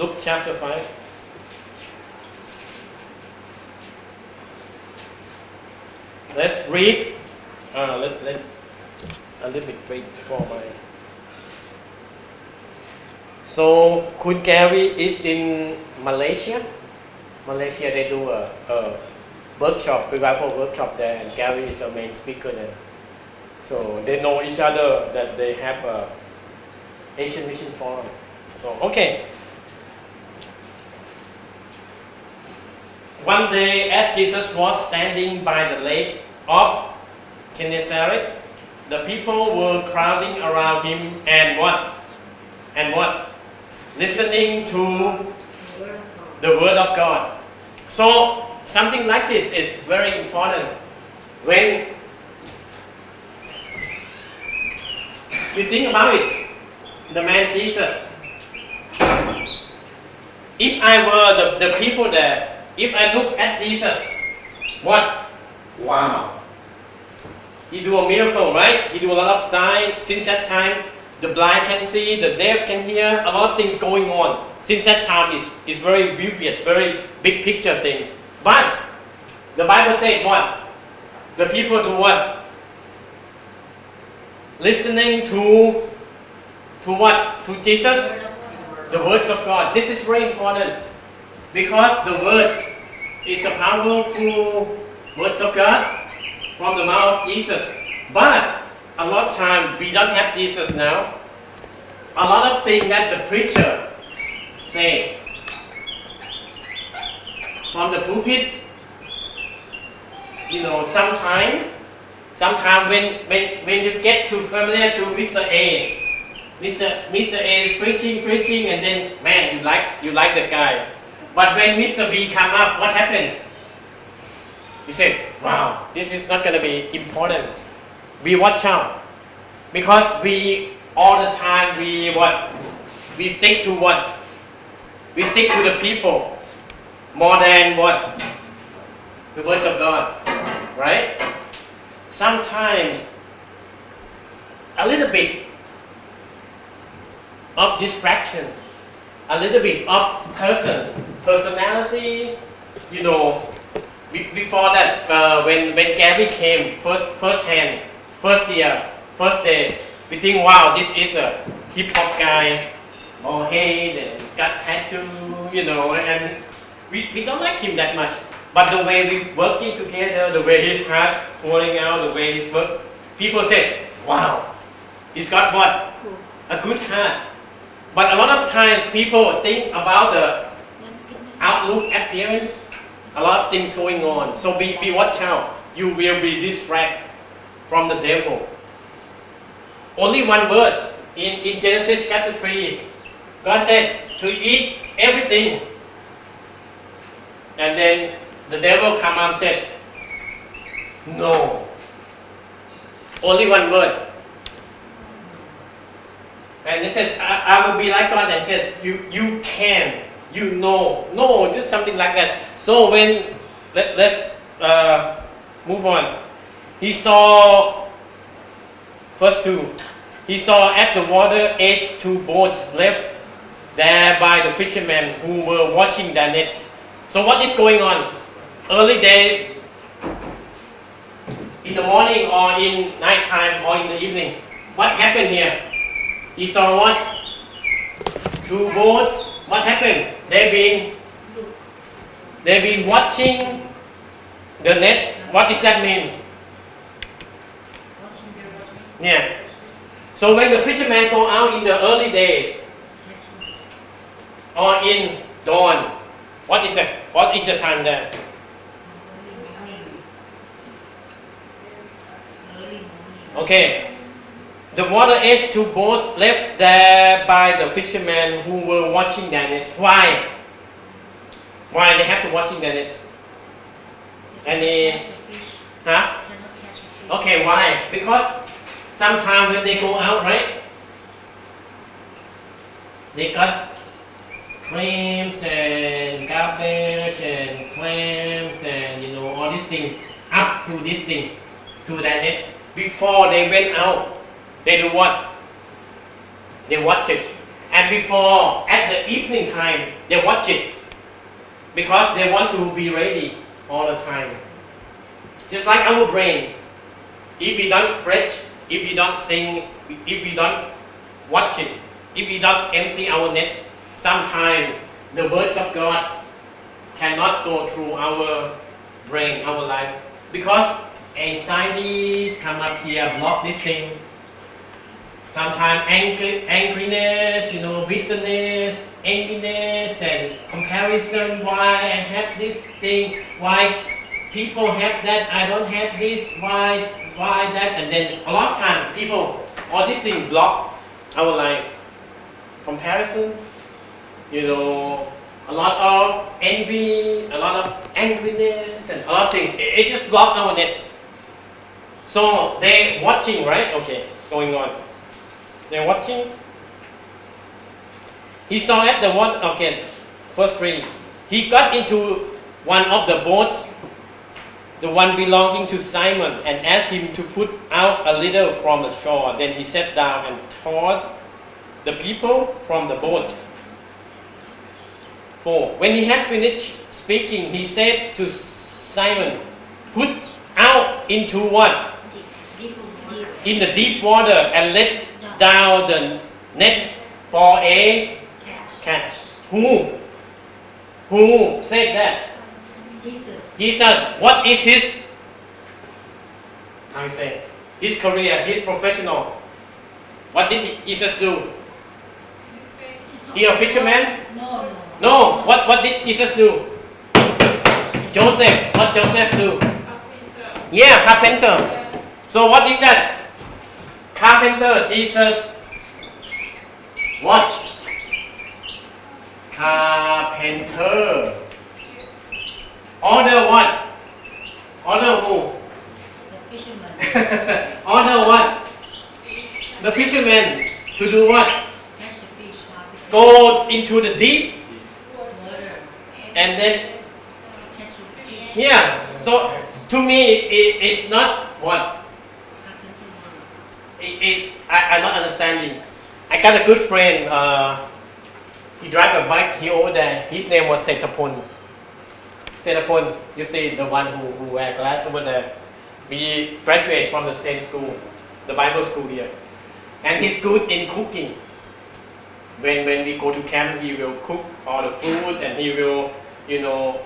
Luke chapter 5. Let's read. Let a little bit wait for my. So, Kun Gary is in Malaysia. Malaysia, they do a workshop, revival workshop there, and Gary is a main speaker there. So they know each other, that they have a Asian Mission Forum. So, okay. One day, as Jesus was standing by the lake of Gennesaret, the people were crowding around him and what? And what? Listening to the Word of God. So, something like this is very important. When you think about it, the man Jesus, if I were the people there, if I look at Jesus, what? Wow. He do a miracle, right? He do a lot of signs. Since that time, the blind can see, the deaf can hear, a lot of things going on. Since that time, is very vivid, very big picture things. But the Bible said what? The people do what? Listening to what? To Jesus? The words of God. This is very important because the words is a powerful words of God from the mouth of Jesus. But a lot of time we don't have Jesus now. A lot of things that the preacher say from the pulpit, sometimes when you get too familiar to Mr. A, Mr. A is preaching, and then man, you like the guy. But when Mr. B come up, what happened? You say, wow, this is not going to be important. We watch out because we all the time we stick to what? We stick to the people more than what? The words of God, right? Sometimes a little bit of distraction, a little bit of personality, before that, when Gary came first day, we think, wow, this is a hip hop guy, or head and got tattoo, and we don't like him that much. But the way we working together, the way his heart pouring out, the way his work, people say, wow, he's got what? A good heart. But a lot of times people think about the outlook, appearance, a lot of things going on. So be watch out. You will be distracted from the devil. Only one word in Genesis chapter 3. God said to eat everything. And then the devil come up and said, no. Only one word. And they said, I will be like God, and said, you can, no, just something like that. So let's move on. He saw, verse 2, he saw at the water edge 2 boats left there by the fishermen who were washing their nets. So what is going on? Early days, in the morning or in night time or in the evening, what happened here? He saw what? 2 boats. What happened? They've been watching the net. What does that mean? Yeah. So when the fishermen go out in the early days or in dawn, what is the time there? Okay. The water edge 2 boats left there by the fishermen who were washing their nets. Why? Why they have to washing their nets? Any? Huh? Okay, why? Because sometimes when they go out, right? They got clams and garbage and clams and all these things up to this thing, to their nets. Before they went out, they do what? They watch it. And before, at the evening time, they watch it because they want to be ready all the time. Just like our brain, if we don't stretch, if we don't sing, if we don't watch it, if we don't empty our net, sometimes the words of God cannot go through our brain, our life, because anxieties come up here, block this thing. Sometimes angriness, bitterness, angriness, and comparison. Why I have this thing? Why people have that? I don't have this. Why that? And then a lot of time, all these things block our life. Comparison, a lot of envy, a lot of angriness, and a lot of things. It just blocked our net. So they watching, right? Okay, it's going on. They're watching. He saw at the water. Okay, verse 3. He got into one of the boats, the one belonging to Simon, and asked him to put out a little from the shore. Then he sat down and taught the people from the boat. 4. When he had finished speaking, he said to Simon, "Put out into what? In the deep water and let down the nets for a catch." Who said that? Jesus. What is his? How you say? His career, his professional. What did Jesus do? He a fisherman? No. What did Jesus do? Joseph. What Joseph do? Yeah, carpenter. So what is that? Carpenter. Jesus. What? Carpenter. Order what? Order who? The fisherman. Order what? The fisherman to do what? Catch the fish. Go into the deep Water. and then Catch the fish. yeah. So to me, it's not what. I'm not understanding. I got a good friend. He drive a bike. He over there. His name was Setapon. Setapon, you see the one who wear glass over there. We graduate from the same school, the Bible school here, and he's good in cooking. When we go to camp, he will cook all the food and he will,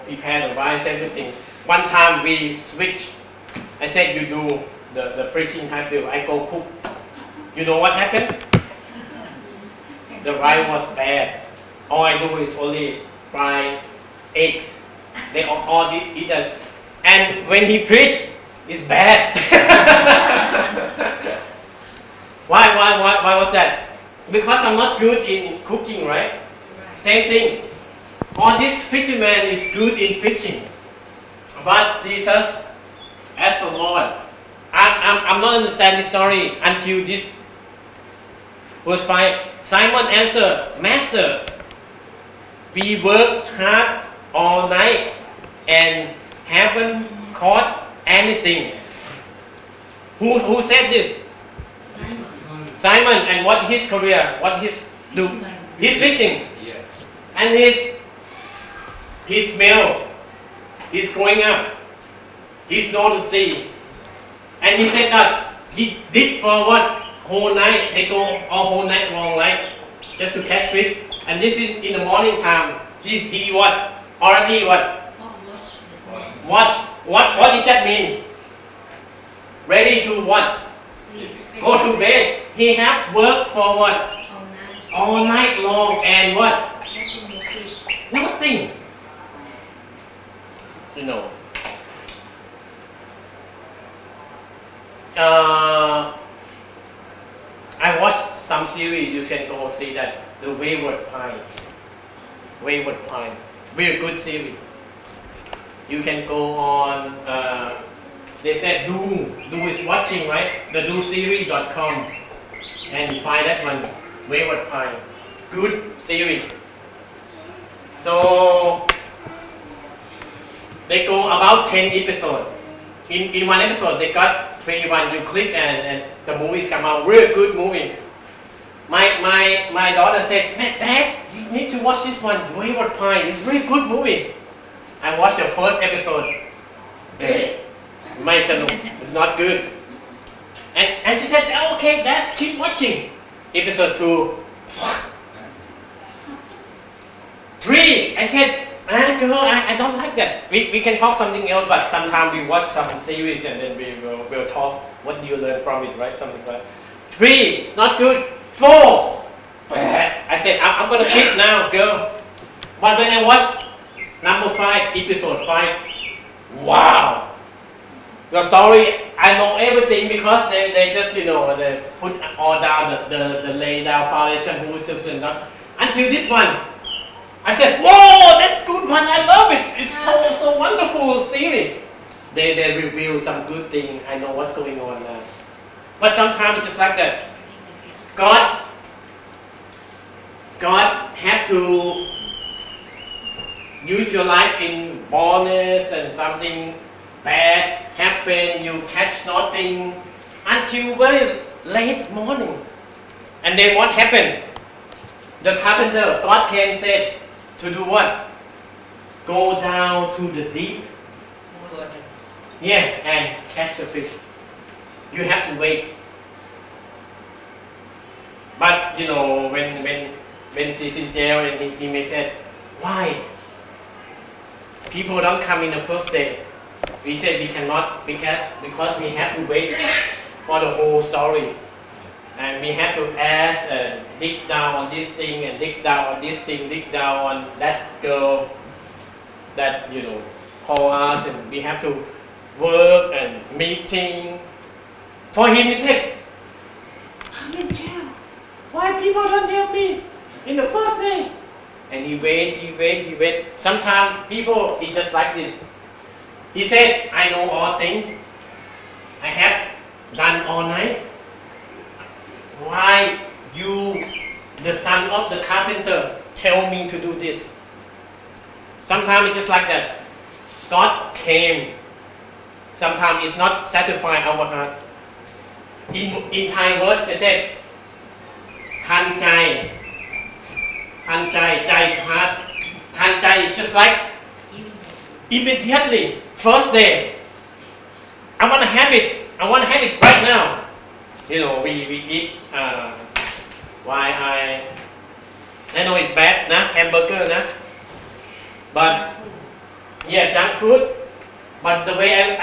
prepare the rice, everything. One time we switched. I said, "You do the preaching type deal. I go cook." You know what happened? The rice was bad. All I do is only fry eggs. They all eat that. And when he preached, it's bad. Why was that? Because I'm not good in cooking, right? Same thing. All this fisherman is good in fishing. But Jesus, as the Lord, I'm not understanding the story until this verse 5. Simon answered, "Master, we worked hard all night and haven't caught anything." Who said this? Simon. And what his career? What his do? He's fishing. Yeah. And his smell. He's growing up. He's know the sea. And he said that he did for what? Whole night. They go all whole night long, right? Just to catch fish. And this is in the morning time. He what? Already what? What does that mean? Ready to what? Go to bed. He have worked for what? All night long and what? Catching the fish. Nothing. I watched some series. You can go see that. The Wayward Pine. Wayward Pine. Very good series. You can go on. They said Do is watching, right? The doseries.com and find that one. Wayward Pine. Good series. So they go about 10 episodes. In one episode they got 21. You click and the movies come out. Really good movie. My daughter said, Dad, you need to watch this one, Wayward Pine. It's a really good movie. I watched the first episode. My son, it's not good. And she said, okay, Dad, keep watching. Episode 2. 3. I said, girl, I don't like that. We can talk something else, but sometimes we watch some series and then we'll talk. What do you learn from it, right? Something like that. 3. It's not good. 4. I said, I'm gonna quit now, girl. But when I watched number 5, episode 5, wow. The story, I know everything because they just, they put all down, the lay down foundation, who is and not. Until this one, I said, whoa, that's good one, I love it. It's so wonderful series. They reveal some good thing, I know what's going on now. But sometimes it's just like that. God had to use your life in bonus and something bad happen, you catch nothing until very late morning. And then what happened? The carpenter, God came and said to do what? Go down to the deep. Yeah, and catch the fish. You have to wait. But when she's in jail and he may say, why? People don't come in the first day. We said we cannot because we have to wait for the whole story. And we have to ask and dig down on this thing and dig down on this thing, dig down on that girl that call us, and we have to work and meeting. For him, he said, I'm in jail. Why people don't help me in the first day? And he wait. Sometimes people, he just like this. He said, I know all things. I have done all night. Why you, the son of the carpenter, tell me to do this? Sometimes it's just like that. God came. Sometimes it's not satisfying our heart. In Thai words, they said, Han Chai. Han Chai, Chai's heart. Han Chai is just like immediately, first day. I want to have it. I want to have it right now. We eat. Why I know it's bad, nah, hamburger, nah. But yeah, junk food. But the way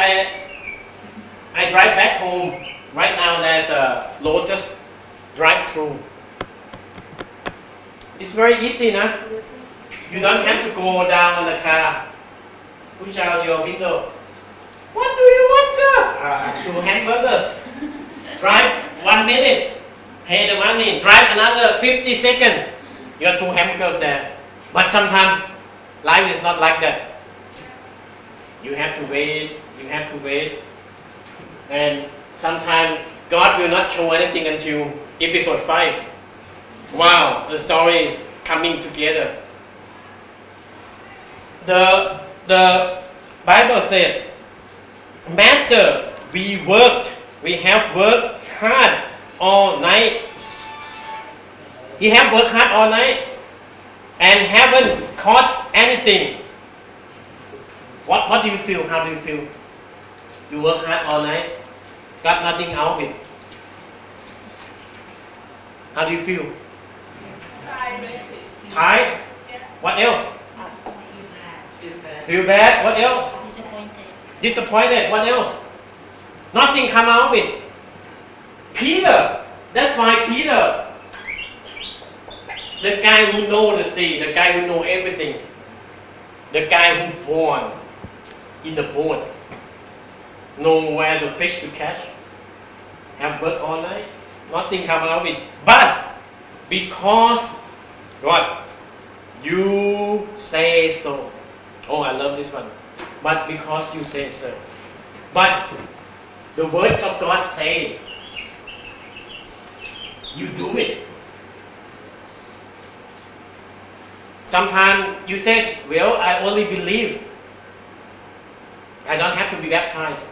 I drive back home right now, there's a Lotus drive-through. It's very easy, nah. You don't have to go down on the car. Push down your window. What do you want, sir? 2 hamburgers. Drive 1 minute. Pay the money. Drive another 50 seconds. You have 2 hamburgers there. But sometimes life is not like that. You have to wait. And sometimes God will not show anything until episode 5. Wow, the story is coming together. The Bible said, Master, we have worked hard all night. He have worked hard all night and haven't caught anything. What do you feel? How do you feel? You work hard all night, got nothing out of it. How do you feel? Tired? What else? Feel bad? What else? Disappointed? What else? Nothing come out of it. Peter, that's why Peter, the guy who know the sea, the guy who know everything, the guy who born in the boat, know where the fish to catch, have worked all night, nothing come out of it. But because what? You say so. Oh, I love this one. But because you say so. But the words of God say, you do it. Sometimes you said, well, I only believe. I don't have to be baptized.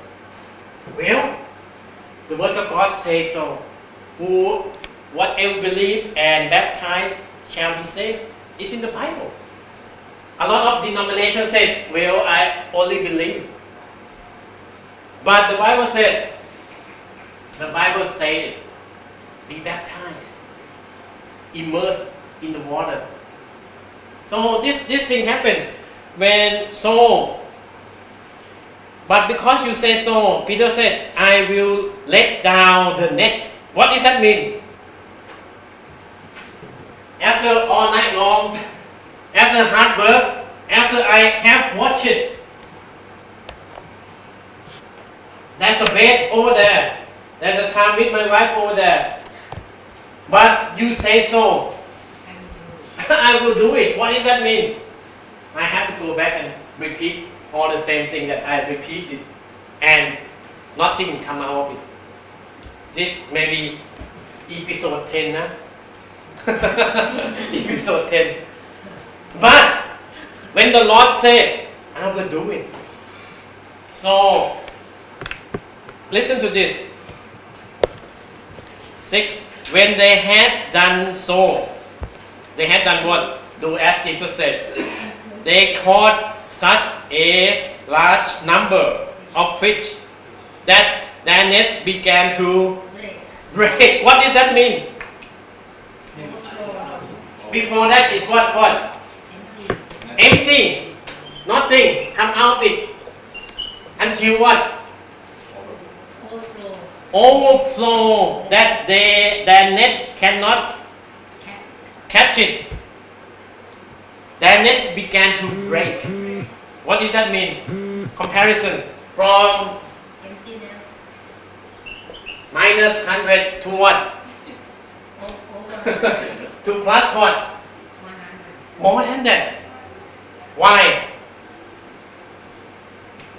Well, the words of God say so. Who whatever believe and baptized shall be saved. It's in the Bible. A lot of denominations said, well, I only believe. But the Bible said, be baptized, immersed in the water. So this thing happened when Saul. But because you say so, Peter said, I will let down the nets. What does that mean? After all night long, after hard work, after I have watched it, there's a bed over there. There's a time with my wife over there. But you say so. I will do it. What does that mean? I have to go back and repeat all the same thing that I repeated, and nothing come out of it. This may be episode 10, nah? Episode 10. But when the Lord said, I will do it. So listen to this. 6. When they had done so, they had done what? Do as Jesus said. They caught such a large number of fish that their nets began to break. What does that mean? Before that is what? Empty. Nothing come out of it. Until what? Overflow. That their net cannot catch it. Their nets began to break. What does that mean? Comparison from Emptiness. minus 100 to what? To plus what? 100. More than that. Why?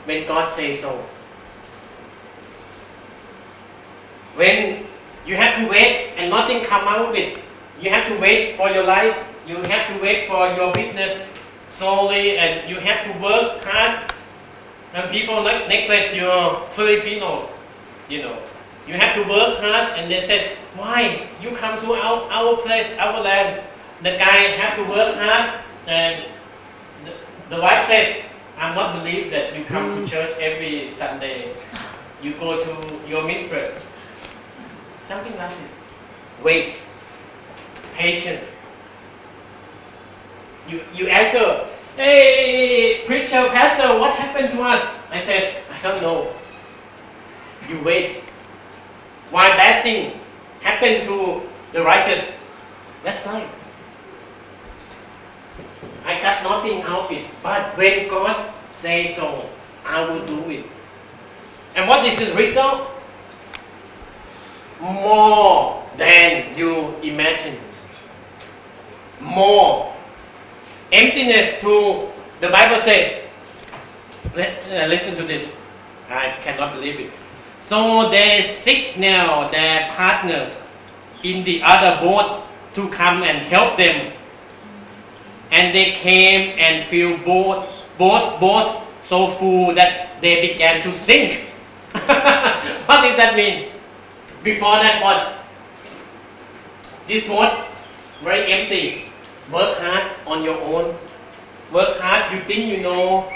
When God says so. When you have to wait and nothing come out of it, you have to wait for your life, you have to wait for your business slowly, and you have to work hard. And people neglect your Filipinos, you know. You have to work hard, and they said, why? You come to our place, our land. The guy have to work hard, and the wife said, I'm not believe that you come to church every Sunday. You go to your mistress. Something like this. Wait. Patient. You answer, hey, preacher, pastor, what happened to us? I said, I don't know. You wait. Why bad thing happened to the righteous? That's right. I got nothing out of it. But when God says so, I will do it. And what is the result? More than you imagine. More. Emptiness to, the Bible said, listen to this. I cannot believe it. So they signal their partners in the other boat to come and help them. And they came and filled both so full that they began to sink. What does that mean? Before that, what? This boat, very empty. Work hard on your own. Work hard, you think you know.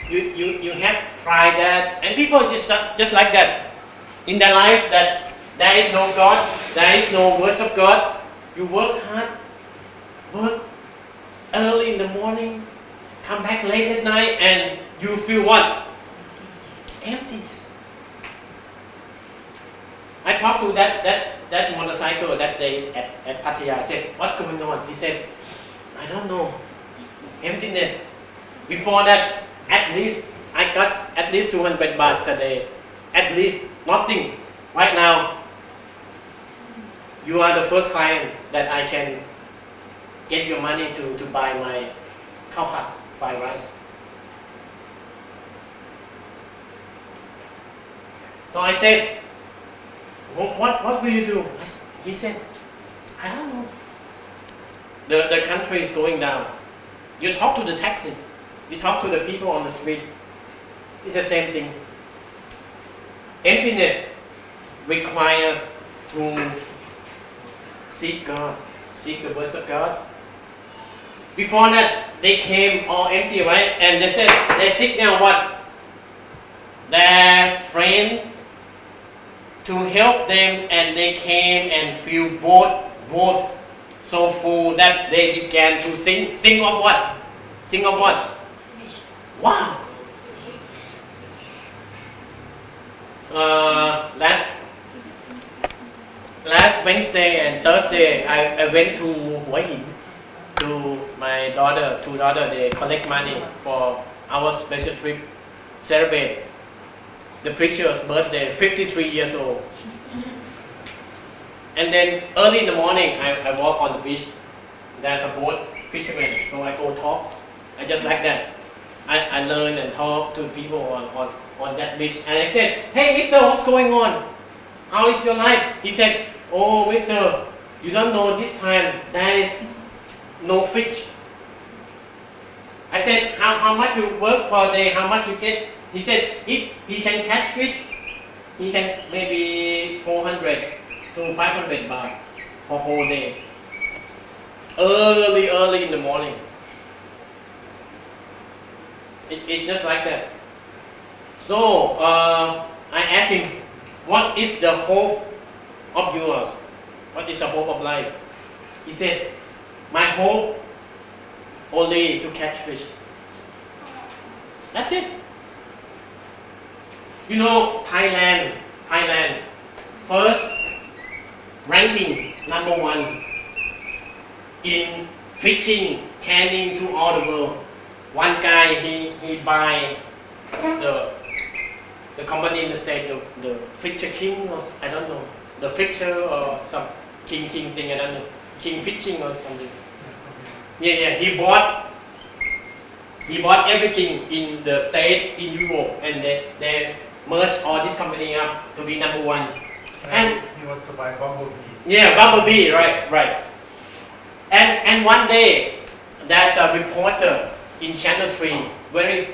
You have pride that. And people just like that. In their life, that there is no God, there is no words of God. You work hard. Work early in the morning. Come back late at night and you feel what? Emptiness. I talked to that motorcycle that day at Pattaya. I said, what's going on? He said, I don't know. Emptiness. Before that, at least I got at least 200 baht a day. At least nothing. Right now, you are the first client that I can get your money to buy my khao phat, fried rice. So I said, what will you do? He said, I don't know. The country is going down. You talk to the taxi. You talk to the people on the street. It's the same thing. Emptiness requires to seek God, seek the words of God. Before that, they came all empty, right? And they said they seek now what? Their friend to help them, and they came and feel both so full that they began to sing. Sing of what? Sing of what? Wow! Last Wednesday and Thursday, I went to Hua Hin to my two daughter. They collect money for our special trip, celebrate the preacher's birthday, 53 years old. And then early in the morning, I walk on the beach. There's a boat, fisherman, so I go talk. I just like that. I learn and talk to people on that beach. And I said, hey mister, what's going on? How is your life? He said, oh mister, you don't know this time there is no fish. I said, how much you work for a day, how much you get? He said, if he can catch fish, he can maybe 400 to 500 baht for whole day. Early in the morning. It's just like that. So I asked him, what is the hope of yours? What is the hope of life? He said, my hope only to catch fish. That's it. You know, Thailand, first ranking #1 in fishing, canning to all the world. One guy, he buy the company in the state, the Fisher King, or I don't know, the Fisher or some King thing, I don't know, King Fishing or something. Yeah, he bought everything in the state in Europe, and they merged all this company up to be #1. And he was to buy Bumblebee. Yeah, Bumblebee, right. And one day, there's a reporter in Channel 3, very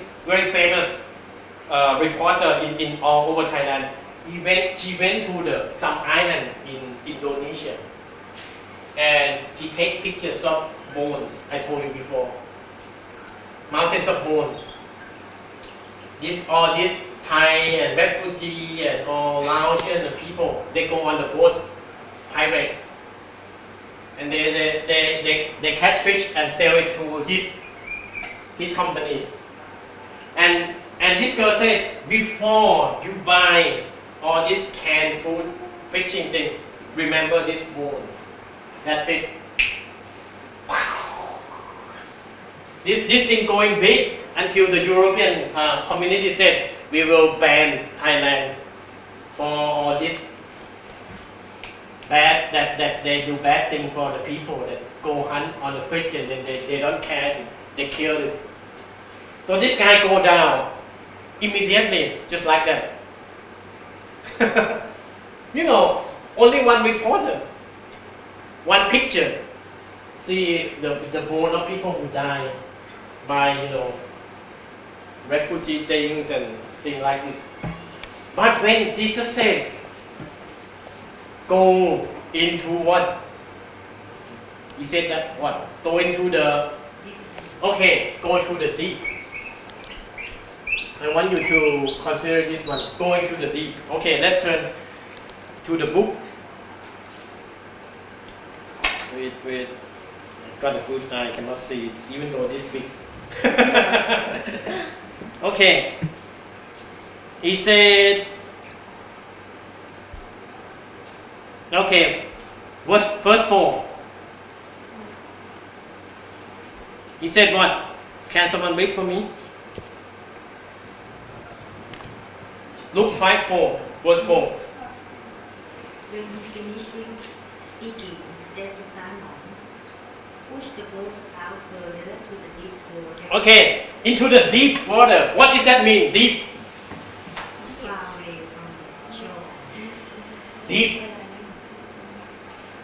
famous reporter in all over Thailand. She went to some island in Indonesia, and she take pictures of bones. I told you before, mountains of bones. All these Thai and refugee and all Laotian people, they go on the boat, pirates, and they catch fish and sell it to his company. And this girl said, before you buy all this canned food, fishing thing, remember these bones. That's it. This thing going big until the European community said, we will ban Thailand for all this bad, that they do bad thing for the people that go hunt on the fish, and then they don't care, they kill it. So this guy go down immediately, just like that. You know, only one reporter, one picture, see the bone of people who die by, refugee things and things like this. But when Jesus said, go into what? He said that what? Go into the, okay, go to the deep. I want you to consider this one, going to the deep. Okay, let's turn to the book. Wait. I've got a good eye, I cannot see it, even though this big. Okay. He said, okay, verse 4. He said what? Can someone read for me? Luke 5:4, verse 4. When he finished speaking, he said to Simon, push the boat out further to the deep water. Okay, into the deep water. What does that mean? Deep. Far away from the shore. Deep.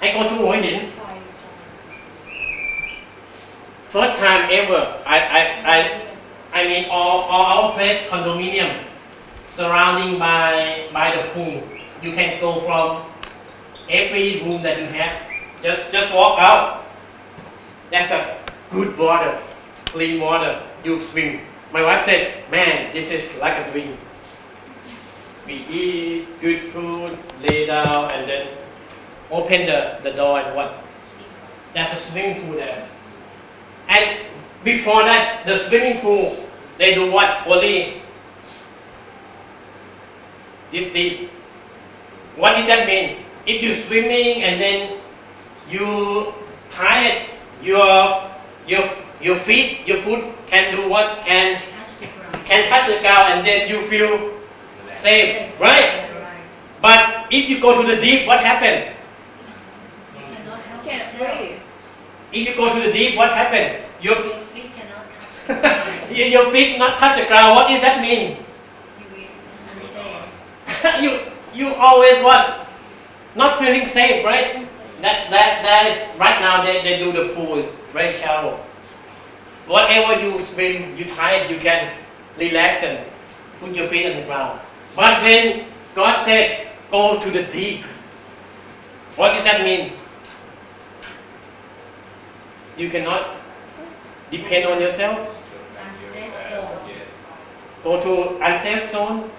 I go to Hua Hin. First time ever. I mean all our place condominium surrounding by the pool. You can go from every room that you have Just walk out. That's a good water, clean water. You swim. My wife said, "Man, this is like a dream. We eat good food, lay down, and then open the door and what? There's a swimming pool there. And before that, the swimming pool, they do what? Only this deep. What does that mean? If you're swimming and then you tired, your feet, your foot can do what? Touch the ground. Can touch the ground, and then you feel safe, right? Right. But if you go to the deep, what happened? You cannot help Can't yourself. breathe. If you go to the deep, what happened? Your feet cannot touch the ground. Your feet not touch the ground. What does that mean? You will understand. you always what? Not feeling safe, right? That is right now they do the pool is very shallow. Whatever you swim, you tired, you can relax and put your feet on the ground. But when God said, go to the deep, what does that mean? You cannot depend on yourself. Unsafe zone. Go to unsafe zone.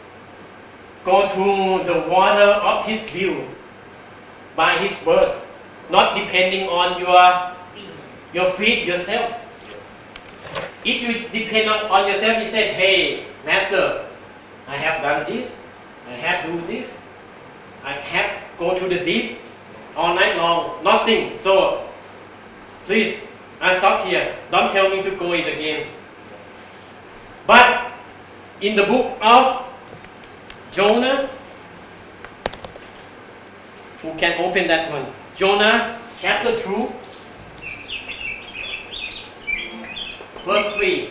Go to the water of His view by His word, not depending on Feet. your feet yourself. If you depend on yourself, He said, "Hey, Master, I have done this. I have do this. I have go to the deep all night long. Nothing. So please, I stop here. Don't tell me to go it again." But in the book of Jonah, who can open that one? Jonah chapter 2, verse 3.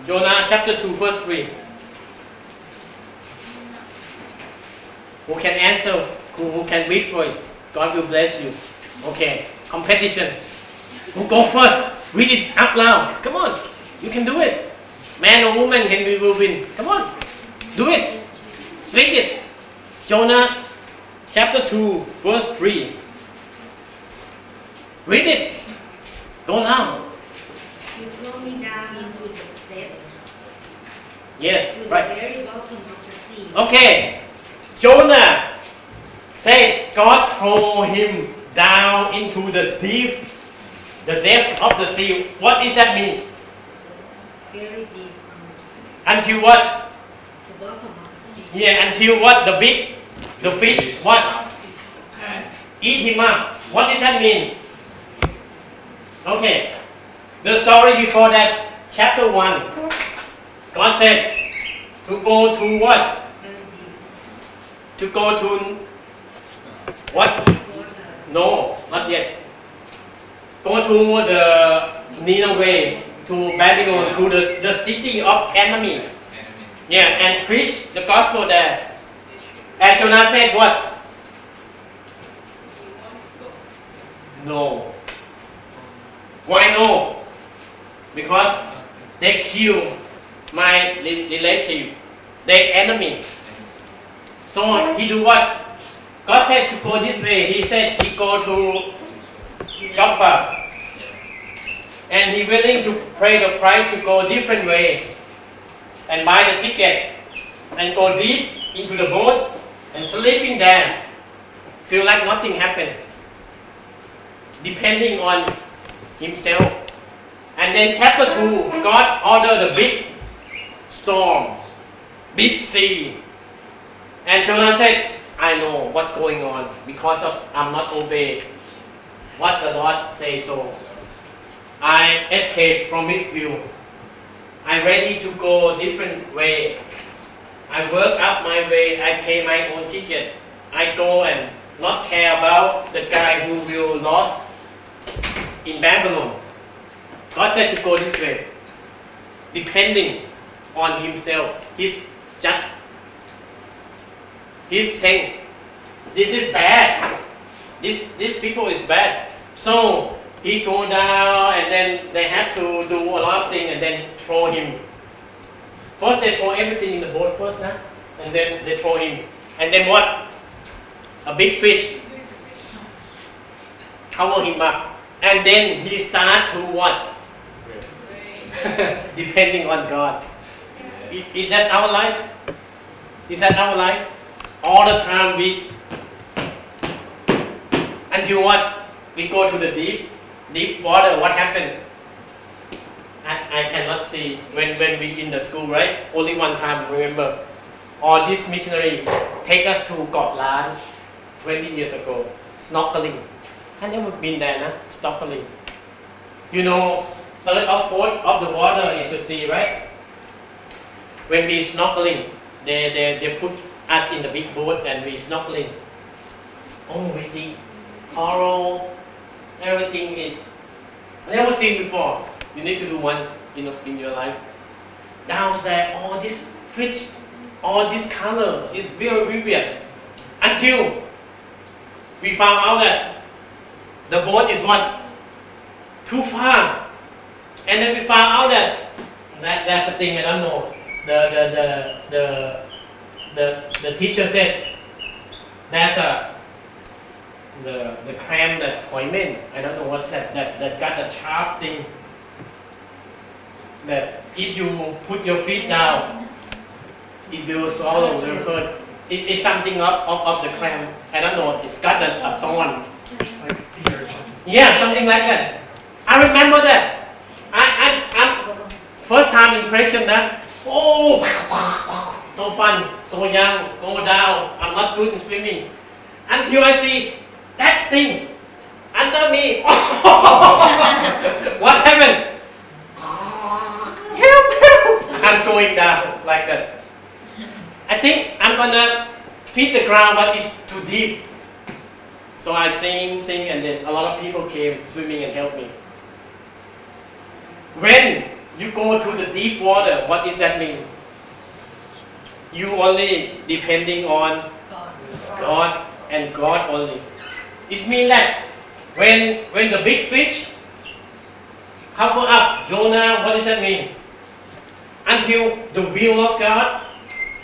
Jonah chapter 2, verse 3. Who can answer? Who can read for it? God will bless you. Okay, competition. Who go first? Read it out loud. Come on, you can do it. Man or woman will win. Come on, do it. Speak it. Jonah chapter 2, verse 3. Read it. Go now. You throw me down into the depths, Yes, to the right. very bottom of the sea. Okay. Jonah said God threw him down into the deep, the depth of the sea. What does that mean? Very deep. Until what? The bottom of the sea. Yeah, until what? The fish, what? Eat him up. What does that mean? Okay. The story before that, chapter 1. God said to go to what? Very deep. To go to what? Water. No, not yet. Go to the Nineveh, to Babylon, to the city of enemy. Yeah, and preach the gospel there. And Jonah said what? No. Why no? Because they kill my relative, their enemy. So he do what? God said to go this way. He said he go to Joppa. And he willing to pay the price to go different way. And buy the ticket. And go deep into the boat. And sleeping there. Feel like nothing happened. Depending on himself. And then chapter 2, God ordered a big storm. Big sea. And Jonah said, I know what's going on because of I'm not obeying what the Lord says so. I escaped from His view. I'm ready to go a different way. I work up my way. I pay my own ticket. I go and not care about the guy who will lost in Babylon. God said to go this way, depending on himself. His just his sense. This is bad. These people is bad. So he go down and then they have to do a lot of things and then throw him. First they throw everything in the boat first, nah? And then they throw him. And then what? A big fish. cover him up, and then he start to what? Depending on God. Is that our life? Is that our life? All the time until what? We go to the deep water. What happened? I cannot see when we in the school, right? Only one time, remember. Or this missionary take us to Got Lan 20 years ago, snorkeling. I never been there, nah? Snorkeling. You know, third or fourth of the water is the sea, right? When we snorkeling, they put us in the big boat and we snorkeling. Oh, we see coral, everything is never seen before. You need to do once in your life. Down there, all this fish, all this color is very weird. Until we found out that the boat is what? Too far. And then we found out that that's the thing I don't know. The teacher said there's the cram that ointment, I don't know what's that got a sharp thing that if you put your feet down it will swallow the hurt. It's something of the cram. I don't know, it's got a thorn. Like sea urchin. Yeah, something like that. I remember that. I'm first time impression that, oh, so fun, so young, go down, I'm not good in swimming. Until I see that thing under me. What happened? Help! I'm going down like that. I think I'm gonna feed the ground, but it's too deep. So I sing, and then a lot of people came swimming and helped me. When you go to the deep water, what does that mean? You only depending on God and God only. It means that when the big fish cover up Jonah, what does that mean? Until the will of God,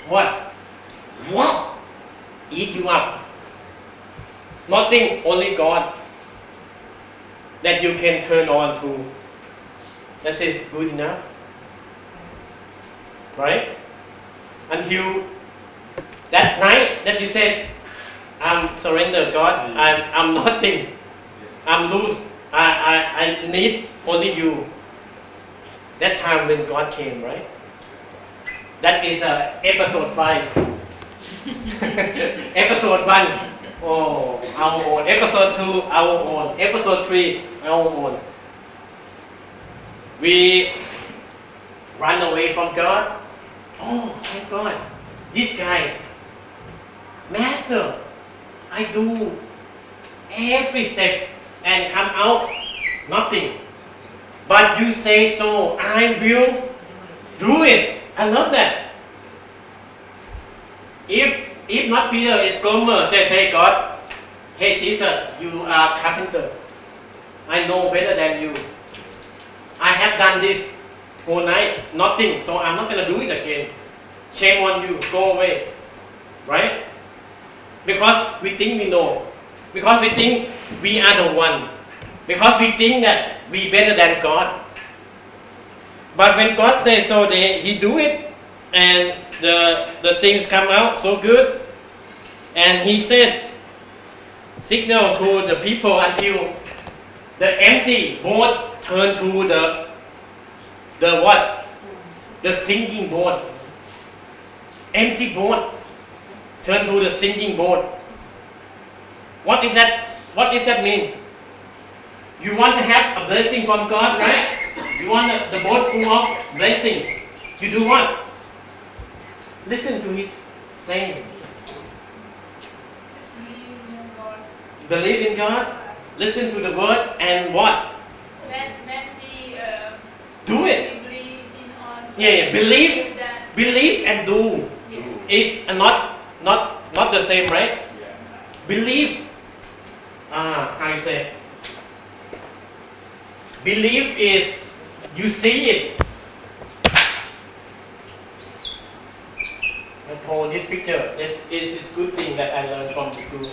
what? Eat you up. Nothing, only God that you can turn on to. That is good enough. Right? Until that night that you said, I'm surrendered, God, I'm nothing. I'm loose. I need only you. That's time when God came, right? That is episode 5. Episode 1, oh, our own. Episode 2, our own. Episode 3, our own. We run away from God. Oh, thank God. This guy, Master, I do every step and come out nothing. But you say so, I will do it. I love that. If not Peter, it's Gomer said, hey God, hey Jesus, you are carpenter. I know better than you. I have done this whole night, nothing, so I'm not going to do it again. Shame on you, go away. Right? Because we think we know. Because we think we are the one. Because we think that we better than God. But when God says so, He do it, and the things come out so good. And He said, signal to the people until the empty boat turn to the what? The sinking boat. Empty boat turn to the sinking boat. What is that? What does that mean? You want to have a blessing from God, right? You want the boat full of blessing. You do what? Listen to His saying. Just believe in God. Believe in God. Listen to the word and what? When we Do it. we believe in on. Yeah. Believe. That, Believe and do yes. is not the same, right? Believe. How you say? Believe is you see it. I told this picture. This is good thing that I learned from the school.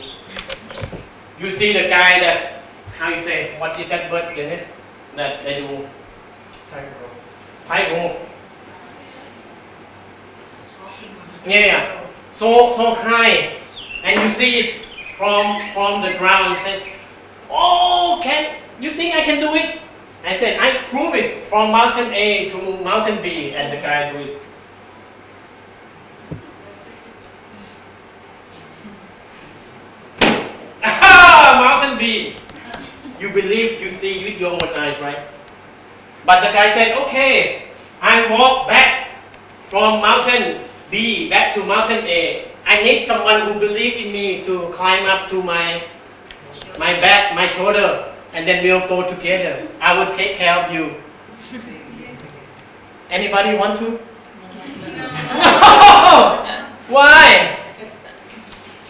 You see the guy that how you say, what is that bird, Dennis? That they do? Tiger. Yeah. So high, and you see it from the ground. You said, "Oh, you think I can do it?" I said, "I prove it from mountain A to mountain B," and the guy do it. Mountain B. You believe you see with your own eyes, right? But the guy said, "Okay, I walk back from mountain B back to mountain A. I need someone who believe in me to climb up to my back, my shoulder, and then we'll go together. I will take care of you." Anybody want to? Why?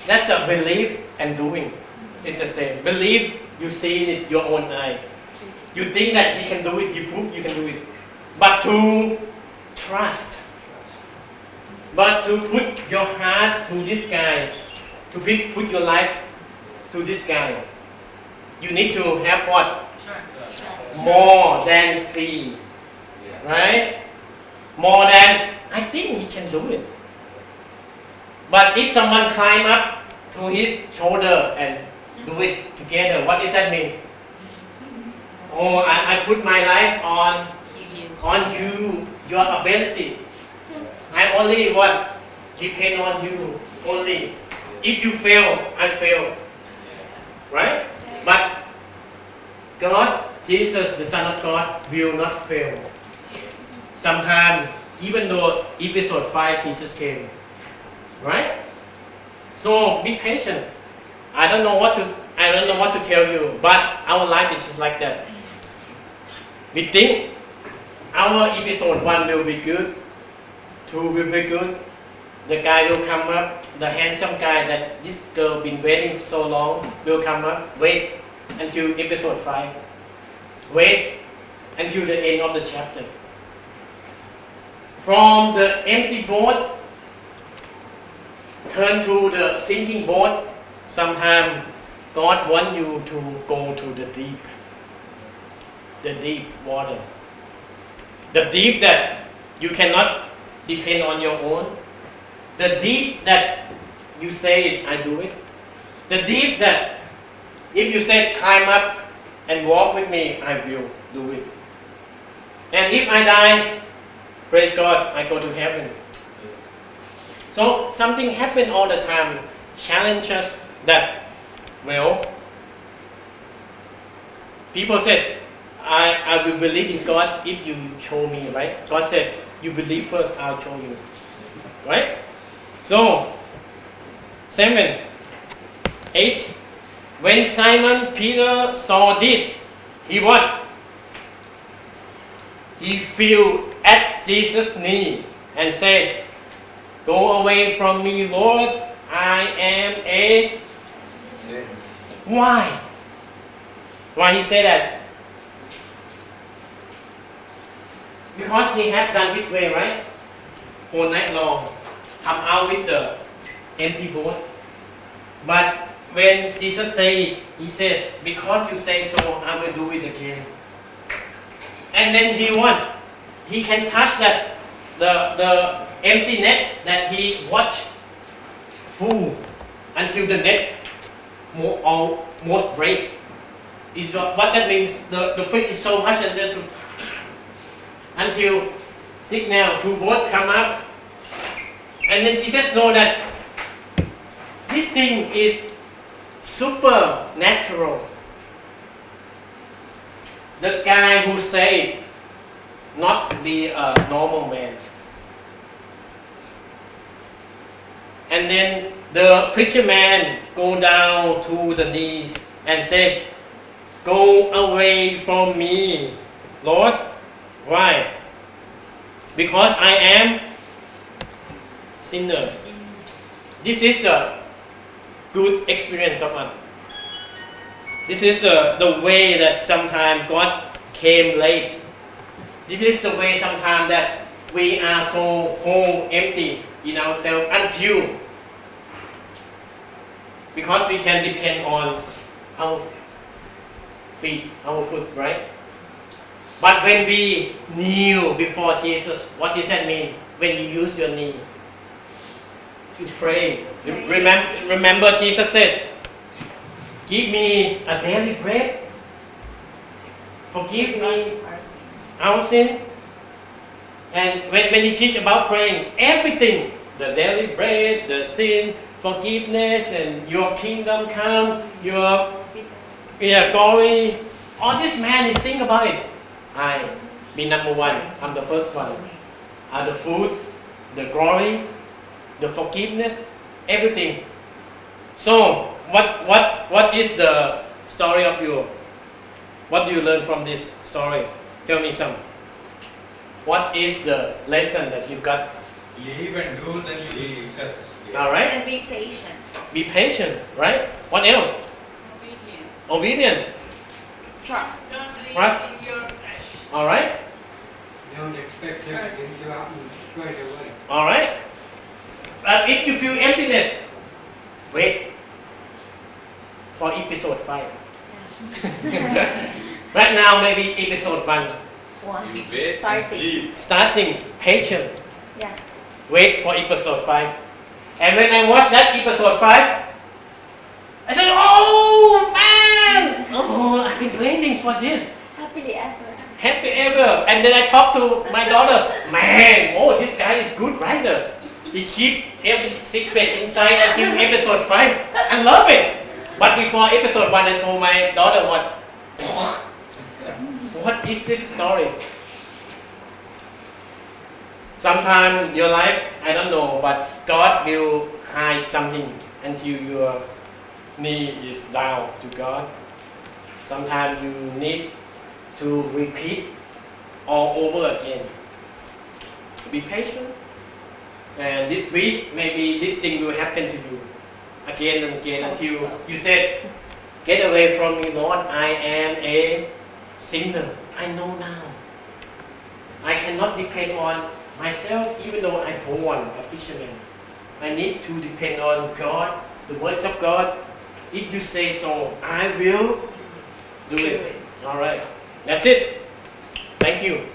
That's a belief and doing. It's the same. Believe, you see it with your own eye. You think that he can do it, you prove you can do it. But to trust, but to put your heart to this guy, to put your life to this guy, you need to have what? Trust. More than see. Right? More than, I think he can do it. But if someone climb up to his shoulder and do it together, what does that mean? Oh, I put my life on you, your ability. I only depend on you only. If you fail, I fail. Right? But God, Jesus, the Son of God, will not fail. Sometimes, even though episode 5 he just came. Right? So be patient. I don't know what to tell you, but our life is just like that. We think our episode 1 will be good, 2 will be good. The guy will come up, the handsome guy that this girl been waiting so long will come up. Wait until episode 5. Wait until the end of the chapter. From the empty boat, turn to the sinking boat. Sometimes God wants you to go to the deep water. The deep that you cannot depend on your own. The deep that you say it, I do it. The deep that if you said climb up and walk with me, I will do it. And if I die, praise God, I go to heaven. So something happen all the time, challenge us that, well, people said, I will believe in God if you show me, right? God said, you believe first, I'll show you. Right? So, 7, 8. When Simon Peter saw this, he what? He fell at Jesus' knees and said, "Go away from me, Lord, I am a..." Why? Why he said that? Because he had done his way, right? All night long. Come out with the empty boat. But when Jesus said it, he says, "Because you say so, I will do it again." And then he what? He can touch that the empty net that he watched full until the net almost break. Is what that means? The fish is so much and then until signal 2 boats come up. And then Jesus know that this thing is supernatural. The guy who said not to be a normal man. And then the fisherman go down to the knees and said, "Go away from me, Lord." Why? Because I am sinners. This is the good experience of us. This is the way that sometimes God came late. This is the way sometimes that we are so whole, empty in ourselves until, because we can depend on feet, our foot, right? But when we kneel before Jesus, what does that mean? When you use your knee, you pray. Remember Jesus said, give me a daily bread. Forgive me our sins. our sins. And when you teach about praying, everything, the daily bread, the sin, forgiveness, and your kingdom come, your glory, all this man is think about it. I be number one. I'm the first one. The food, the glory, the forgiveness, everything. So what is the story of you? What do you learn from this story? Tell me some. What is the lesson that you got? Believe and do, then you will success. All right. And be patient. Be patient, right? What else? obedience. Obedience. Trust. Don't believe Trust. in your flesh. All right. Don't expect everything to happen straight away. All right. But if you feel emptiness, wait for episode 5. Right now, maybe episode 1. One. You wait and Starting. believe. Starting patient. Yeah. Wait for episode 5. And when I watched that episode 5, I said, oh man! Oh, I've been waiting for this. Happily ever. Happy ever. And then I talked to my daughter, man, oh, this guy is good writer. He keep every secret inside until episode 5. I love it. But before episode 1, I told my daughter, what is this story? Sometimes your life, I don't know, but God will hide something until your knee is down to God. Sometimes you need to repeat all over again. Be patient. And this week, maybe this thing will happen to you again and again until you said, get away from me, Lord. I am a sinner. I know now. I cannot depend on myself even though I'm born a fisherman. I need to depend on God, the words of God. If you say so, I will do it. All right. That's it. Thank you.